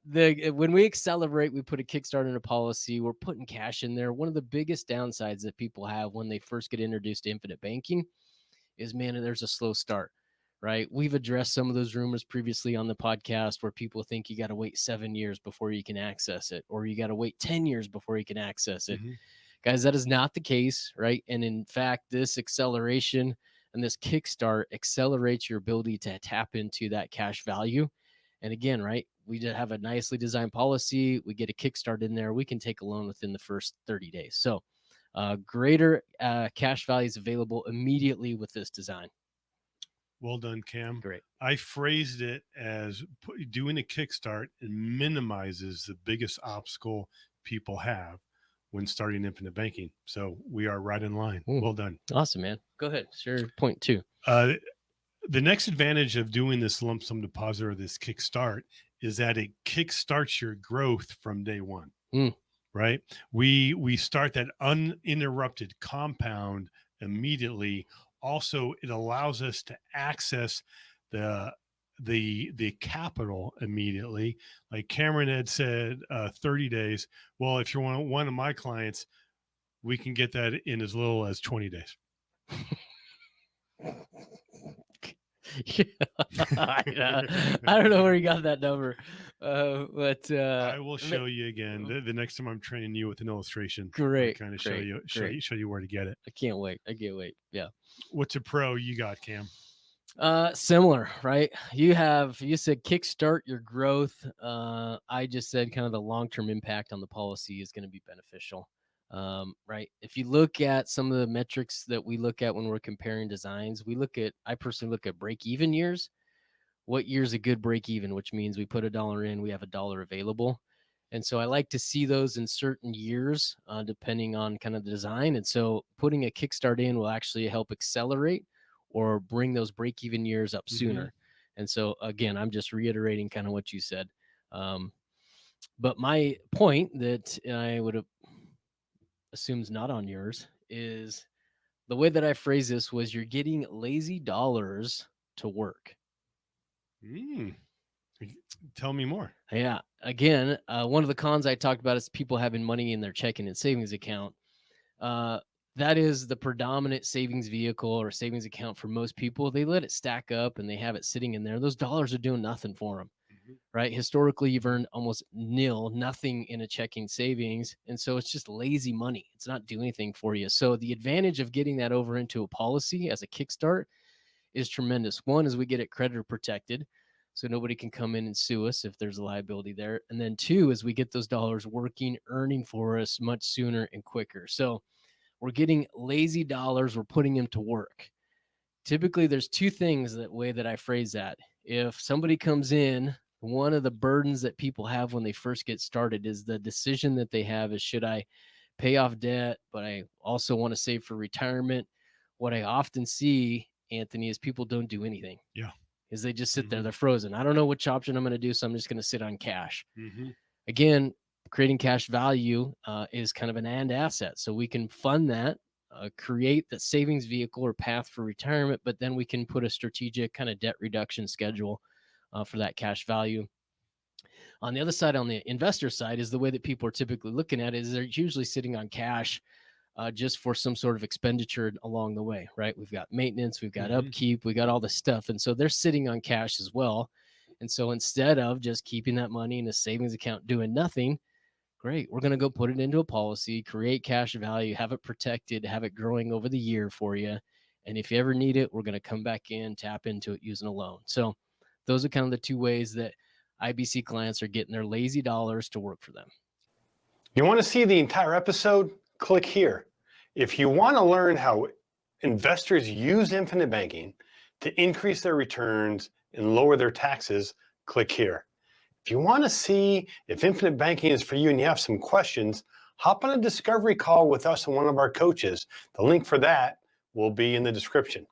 when we accelerate, we put a kickstart in a policy. We're putting cash in there. One of the biggest downsides that people have when they first get introduced to infinite banking is, man, there's a slow start, right? We've addressed some of those rumors previously on the podcast where people think you got to wait 7 years before you can access it, or you got to wait 10 years before you can access it. Guys, that is not the case, right? And in fact, this acceleration and this kickstart accelerates your ability to tap into that cash value. And again, right, we have a nicely designed policy. We get a kickstart in there. We can take a loan within the first 30 days. So greater cash values available immediately with this design. Well done, Cam. Great. I phrased it as doing a kickstart and minimizes the biggest obstacle people have when starting infinite banking. So we are right in line. Well done. Awesome, man. Go ahead. Share point two. The next advantage of doing this lump sum deposit or this kickstart is that it kickstarts your growth from day one. Right? We start that uninterrupted compound immediately. Also, it allows us to access the capital immediately. Like Cameron had said, 30 days. Well, if you're one of my clients, we can get that in as little as 20 days. I don't know where you got that number, but I will show you again the next time I'm training you with an illustration. Great, kind of show you where to get it. I can't wait. Yeah. What's a pro you got, Cam? Similar, right? You said kickstart your growth. I just said kind of the long-term impact on the policy is going to be beneficial. Right. If you look at some of the metrics that we look at when we're comparing designs, I personally look at break-even years. What year's a good break-even, which means we put $1 in, we have $1 available. And so I like to see those in certain years, depending on kind of the design. And so putting a kickstart in will actually help accelerate or bring those break-even years up sooner. And so again, I'm just reiterating kind of what you said. But my point that I would have assumes not on yours is the way that I phrase this was you're getting lazy dollars to work. Tell me more. Yeah. Again, one of the cons I talked about is people having money in their checking and savings account. That is the predominant savings vehicle or savings account for most people. They let it stack up and they have it sitting in there. Those dollars are doing nothing for them. Right? Historically, you've earned almost nothing in a checking savings. And so it's just lazy money. It's not doing anything for you. So the advantage of getting that over into a policy as a kickstart is tremendous. One is we get it creditor protected, so nobody can come in and sue us if there's a liability there. And then two is we get those dollars working, earning for us much sooner and quicker. So we're getting lazy dollars. We're putting them to work. Typically, there's two things that way that I phrase that. If somebody comes in, one of the burdens that people have when they first get started is the decision that they have is, should I pay off debt, but I also want to save for retirement? What I often see, Anthony, is people don't do anything. Yeah. Is they just sit there, they're frozen. I don't know which option I'm going to do, so I'm just going to sit on cash. Again, creating cash value is kind of an and asset. So we can fund that, create the savings vehicle or path for retirement, but then we can put a strategic kind of debt reduction schedule for that cash value. On the other side, on the investor side, is the way that people are typically looking at it is they're usually sitting on cash just for some sort of expenditure along the way, right? We've got maintenance, we've got upkeep, we got all this stuff. And so they're sitting on cash as well. And so instead of just keeping that money in a savings account doing nothing, great, we're going to go put it into a policy, create cash value, have it protected, have it growing over the year for you. And if you ever need it, we're going to come back in, tap into it using a loan. So those are kind of the two ways that IBC clients are getting their lazy dollars to work for them. You want to see the entire episode? Click here. If you want to learn how investors use infinite banking to increase their returns and lower their taxes, click here. If you want to see if infinite banking is for you and you have some questions, hop on a discovery call with us and one of our coaches. The link for that will be in the description.